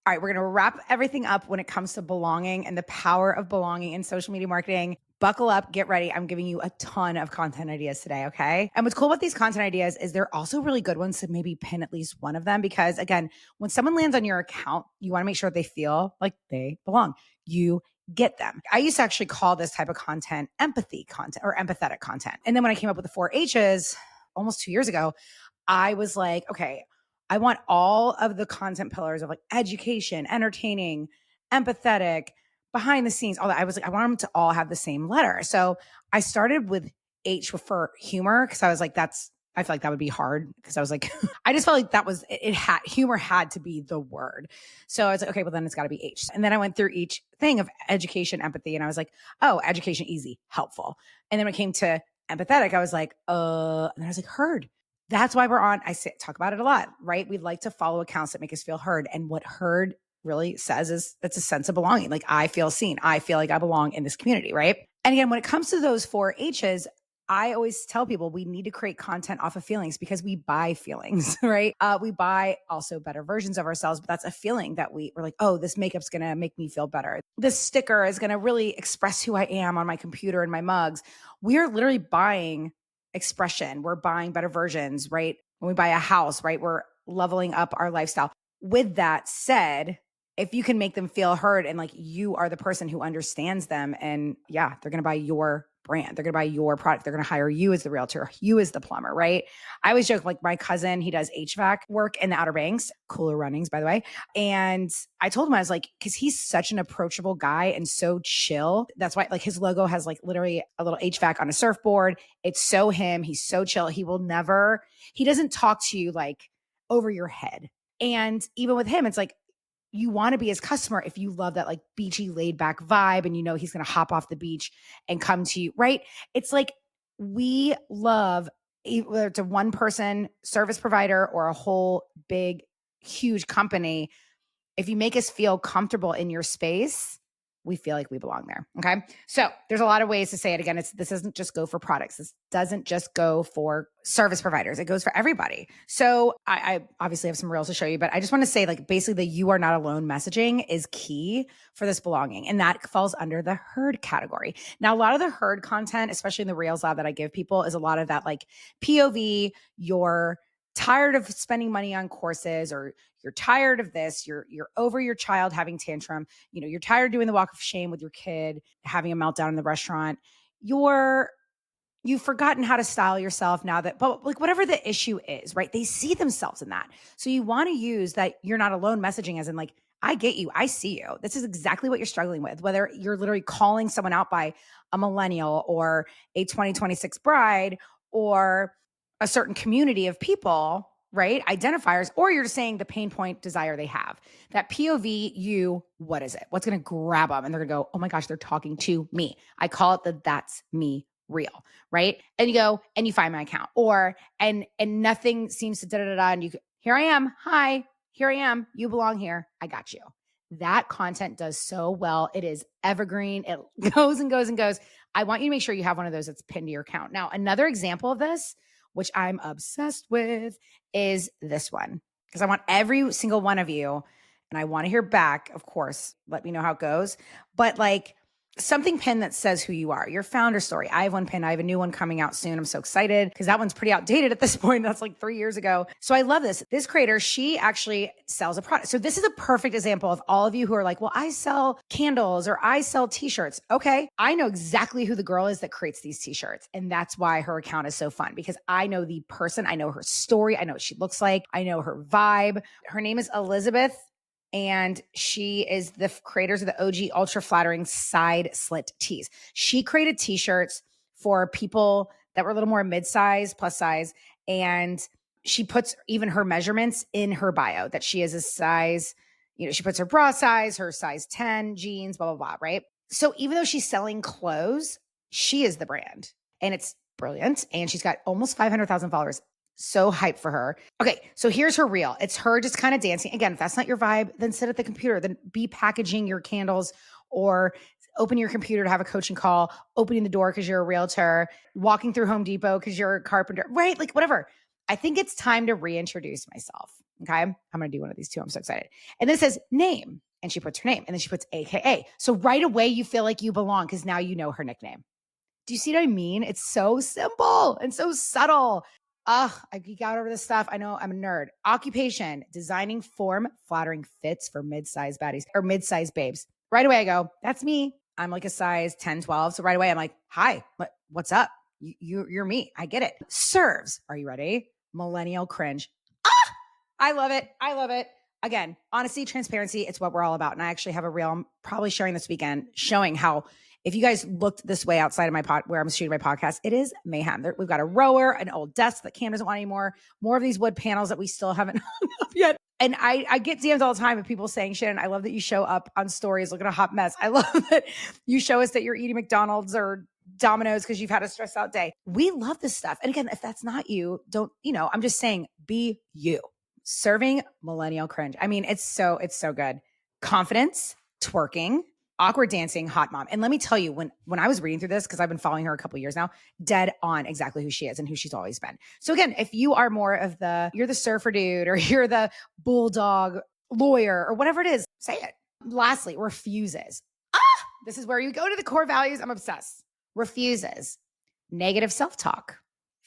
All right, we're going to wrap everything up when it comes to belonging and the power of belonging in social media marketing. Buckle up, get ready. I'm giving you a ton of content ideas today, okay? And what's cool about these content ideas is they're also really good ones to maybe pin at least one of them because, again, when someone lands on your account, you want to make sure they feel like they belong. You get them. I used to actually call this type of content empathy content or empathetic content. And then when I came up with the 4 H's almost 2 years ago, I was like, okay, I want all of the content pillars of like education, entertaining, empathetic, behind the scenes, all that. I was like, I want them to all have the same letter. So I started with H for humor because I was like, I feel like that would be hard because I was like, I just felt like that was, humor had to be the word. So I was like, okay, well then it's got to be H. And then I went through each thing of education, empathy. And I was like, oh, education, easy, helpful. And then when it came to empathetic, I was like, and then I was like, heard. That's why we're on. Talk about it a lot, right? We like to follow accounts that make us feel heard. And what heard really says is that's a sense of belonging. Like I feel seen. I feel like I belong in this community, right? And again, when it comes to those 4 H's, I always tell people we need to create content off of feelings because we buy feelings, right? We buy also better versions of ourselves, but that's a feeling that we're like, oh, this makeup's going to make me feel better. This sticker is going to really express who I am on my computer and my mugs. We are literally buying expression. We're buying better versions, right? When we buy a house, right? We're leveling up our lifestyle. With that said, if you can make them feel heard and like you are the person who understands them and yeah, they're going to buy your brand. They're going to buy your product. They're going to hire you as the realtor, you as the plumber, right? I always joke like my cousin, he does HVAC work in the Outer Banks, cooler runnings, by the way. And I told him, I was like, cause he's such an approachable guy and so chill. That's why like his logo has like literally a little HVAC on a surfboard. It's so him. He's so chill. He doesn't talk to you like over your head. And even with him, it's like, you want to be his customer if you love that like beachy laid back vibe and you know he's going to hop off the beach and come to you, right? It's like we love, whether it's a one person service provider or a whole big, huge company, if you make us feel comfortable in your space, we feel like we belong there. Okay. So there's a lot of ways to say it. Again, this doesn't just go for products. This doesn't just go for service providers. It goes for everybody. So I obviously have some reels to show you, but I just want to say like basically the you are not alone messaging is key for this belonging. And that falls under the heard category. Now, a lot of the heard content, especially in the Reels lab that I give people is a lot of that like POV, you're tired of spending money on courses or you're tired of this, you're over your child having tantrum, you're tired of doing the walk of shame with your kid, having a meltdown in the restaurant. You've forgotten how to style yourself now but like whatever the issue is, right? They see themselves in that. So you want to use that you're not alone messaging as in like, I get you. I see you. This is exactly what you're struggling with, whether you're literally calling someone out by a millennial or a 2026 bride or a certain community of people, right? Identifiers, or you're just saying the pain point desire they have. That POV, what is it? What's going to grab them? And they're going to go, oh my gosh, they're talking to me. I call it the that's me reel, right? And you go and you find my account and nothing seems to da-da-da-da. And here I am. Hi, here I am. You belong here. I got you. That content does so well. It is evergreen. It goes and goes and goes. I want you to make sure you have one of those that's pinned to your account. Now, another example of this, which I'm obsessed with, is this one. Because I want every single one of you, and I want to hear back, of course, let me know how it goes. But like something pinned that says who you are, your founder story. I have one pinned. I have a new one coming out soon. I'm so excited because that one's pretty outdated at this point. That's like 3 years ago. So I love this. This creator, she actually sells a product. So this is a perfect example of all of you who are like, well, I sell candles or I sell t-shirts. Okay. I know exactly who the girl is that creates these t-shirts. And that's why her account is so fun because I know the person, I know her story. I know what she looks like. I know her vibe. Her name is Elizabeth. And she is the creators of the OG ultra flattering side slit tees. She created t-shirts for people that were a little more mid-size, plus size. And she puts even her measurements in her bio that she is a size, she puts her bra size, her size 10 jeans, blah, blah, blah, right? So even though she's selling clothes, she is the brand and it's brilliant. And she's got almost 500,000 followers. So hyped for her. Okay, so here's her reel. It's her just kind of dancing. Again, if that's not your vibe, then sit at the computer. Then be packaging your candles or open your computer to have a coaching call, opening the door because you're a realtor, walking through Home Depot because you're a carpenter, right? Like whatever. I think it's time to reintroduce myself. Okay. I'm going to do one of these too. I'm so excited. And then it says name. And she puts her name and then she puts AKA. So right away you feel like you belong because now you know her nickname. Do you see what I mean? It's so simple and so subtle. Ugh, I geek out over this stuff. I know I'm a nerd. Occupation, designing form, flattering fits for mid-size baddies or mid-size babes. Right away I go, that's me. I'm like a size 10, 12. So right away I'm like, hi, what's up? You're me. I get it. Serves. Are you ready? Millennial cringe. I love it. I love it. Again, honesty, transparency, it's what we're all about. And I actually have a reel I'm probably sharing this weekend showing how if you guys looked this way outside of my where I'm shooting my podcast, it is mayhem. We've got a rower, an old desk that Cam doesn't want anymore, more of these wood panels that we still haven't hung up yet. And I get DMs all the time of people saying, Shannon, I love that you show up on stories looking a hot mess. I love that you show us that you're eating McDonald's or Domino's because you've had a stressed out day. We love this stuff. And again, if that's not you, I'm just saying, be you. Serving millennial cringe. I mean, it's so good. Confidence, twerking, awkward dancing, hot mom. And let me tell you, when I was reading through this, because I've been following her a couple of years now, dead on exactly who she is and who she's always been. So again, if you are more of you're the surfer dude or you're the bulldog lawyer or whatever it is, say it. Lastly, refuses. This is where you go to the core values. I'm obsessed. Refuses. Negative self-talk.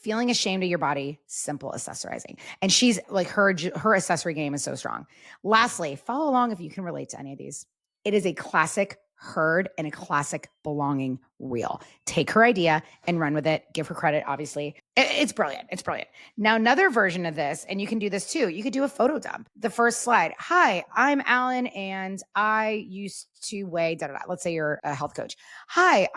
Feeling ashamed of your body, simple accessorizing. And she's like, her accessory game is so strong. Lastly, follow along if you can relate to any of these. It is a classic herd and a classic belonging reel. Take her idea and run with it. Give her credit, obviously. It's brilliant. It's brilliant. Now, another version of this, and you can do this too. You could do a photo dump. The first slide. Hi, I'm Alan and I used to weigh, da, da, da. Let's say you're a health coach. Hi,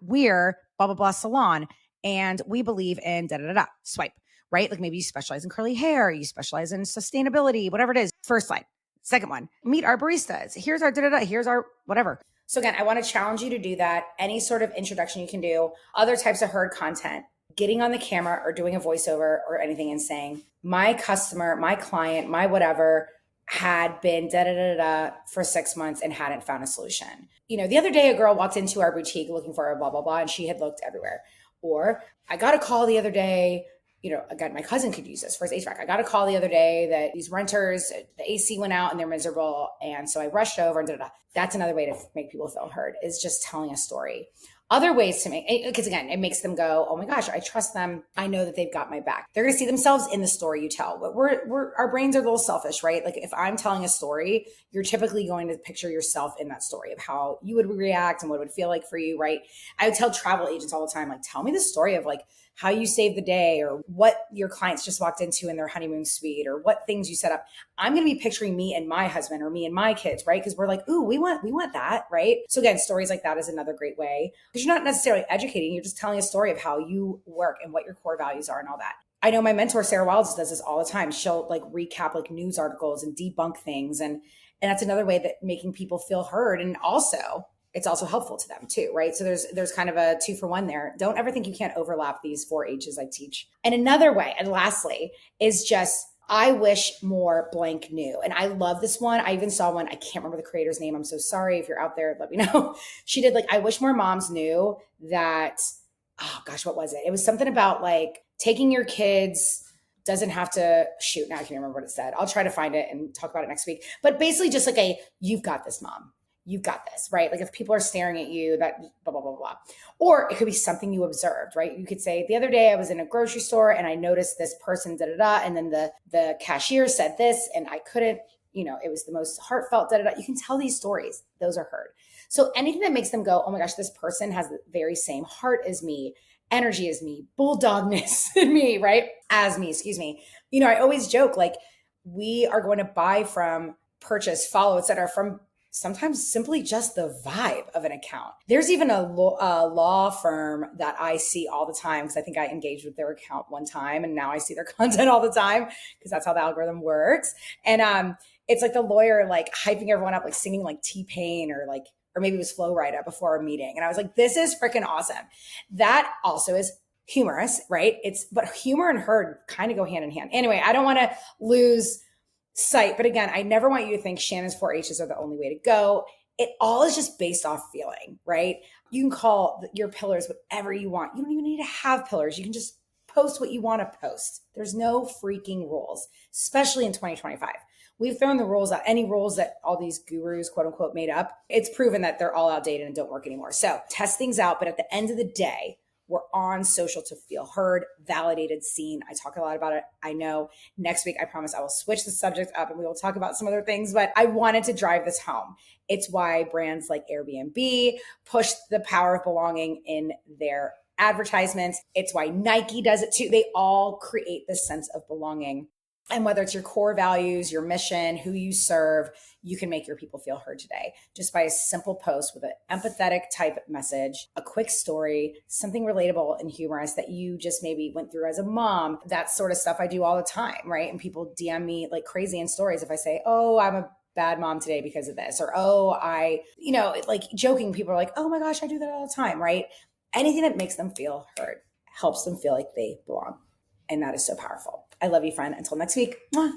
we're blah, blah, blah salon. And we believe in da, da, da, da. Swipe, right? Like maybe you specialize in curly hair, you specialize in sustainability, whatever it is. First slide. Second one, meet our baristas. Here's our da, da, da. Here's our whatever. So again, I want to challenge you to do that. Any sort of introduction you can do, other types of herd content, getting on the camera or doing a voiceover or anything and saying, my customer, my client, my whatever had been da, da, da, da for 6 months and hadn't found a solution. The other day, a girl walked into our boutique looking for a blah, blah, blah, and she had looked everywhere. Or I got a call the other day, again, my cousin could use this for his HVAC. I got a call the other day that these renters, the AC went out and they're miserable. And so I rushed over and da-da-da. That's another way to make people feel heard, is just telling a story. Other ways to make, because again, it makes them go, oh my gosh, I trust them. I know that they've got my back. They're going to see themselves in the story you tell. But our brains are a little selfish, right? Like if I'm telling a story, you're typically going to picture yourself in that story of how you would react and what it would feel like for you, right? I would tell travel agents all the time, like, tell me the story of like how you saved the day or what your clients just walked into in their honeymoon suite or what things you set up. I'm going to be picturing me and my husband or me and my kids, right? Because we're like, ooh, we want that, right? So again, stories like that is another great way because you're not necessarily educating. You're just telling a story of how you work and what your core values are and all that. I know my mentor, Sarah Wilds, does this all the time. She'll like recap like news articles and debunk things. And that's another way that making people feel heard. And also, it's also helpful to them too, right? So there's kind of a 2-for-1 there. Don't ever think you can't overlap these 4 H's I teach. And another way, and lastly, is just, I wish more blank knew. And I love this one. I even saw one, I can't remember the creator's name. I'm so sorry. If you're out there, let me know. She did like, I wish more moms knew that, oh gosh, what was it? It was something about like taking your kids doesn't have to shoot. Now I can't remember what it said. I'll try to find it and talk about it next week. But basically just like you've got this, mom. You've got this, right? Like if people are staring at you, that blah, blah, blah, blah. Or it could be something you observed, right? You could say, the other day I was in a grocery store and I noticed this person, da, da, da. And then the cashier said this and I couldn't, it was the most heartfelt, da, da, da. You can tell these stories. Those are heard. So anything that makes them go, oh my gosh, this person has the very same heart as me, energy as me, bulldogness in me, right? As me, excuse me. I always joke, like we are going to buy from, purchase, follow, et cetera, from sometimes simply just the vibe of an account. There's even a law firm that I see all the time because I think I engaged with their account one time and now I see their content all the time because that's how the algorithm works. And it's like the lawyer like hyping everyone up, like singing like T-Pain or maybe it was Flo Rida before a meeting. And I was like, this is freaking awesome. That also is humorous, right? But humor and herd kind of go hand in hand. Anyway, I don't want to lose sight. But again, I never want you to think Shannon's 4 H's are the only way to go. It all is just based off feeling, right? You can call your pillars whatever you want. You don't even need to have pillars. You can just post what you want to post. There's no freaking rules, especially in 2025. We've thrown the rules out, any rules that all these gurus, quote unquote, made up. It's proven that they're all outdated and don't work anymore. So test things out. But at the end of the day, we're on social to feel heard, validated, seen. I talk a lot about it. I know next week, I promise I will switch the subject up and we will talk about some other things, but I wanted to drive this home. It's why brands like Airbnb push the power of belonging in their advertisements. It's why Nike does it too. They all create this sense of belonging. And whether it's your core values, your mission, who you serve, you can make your people feel heard today just by a simple post with an empathetic type message, a quick story, something relatable and humorous that you just maybe went through as a mom. That sort of stuff I do all the time, right? And people DM me like crazy in stories if I say, oh, I'm a bad mom today because of this, or oh, like joking, people are like, oh my gosh, I do that all the time, right? Anything that makes them feel heard helps them feel like they belong. And that is so powerful. I love you, friend. Until next week. Mwah.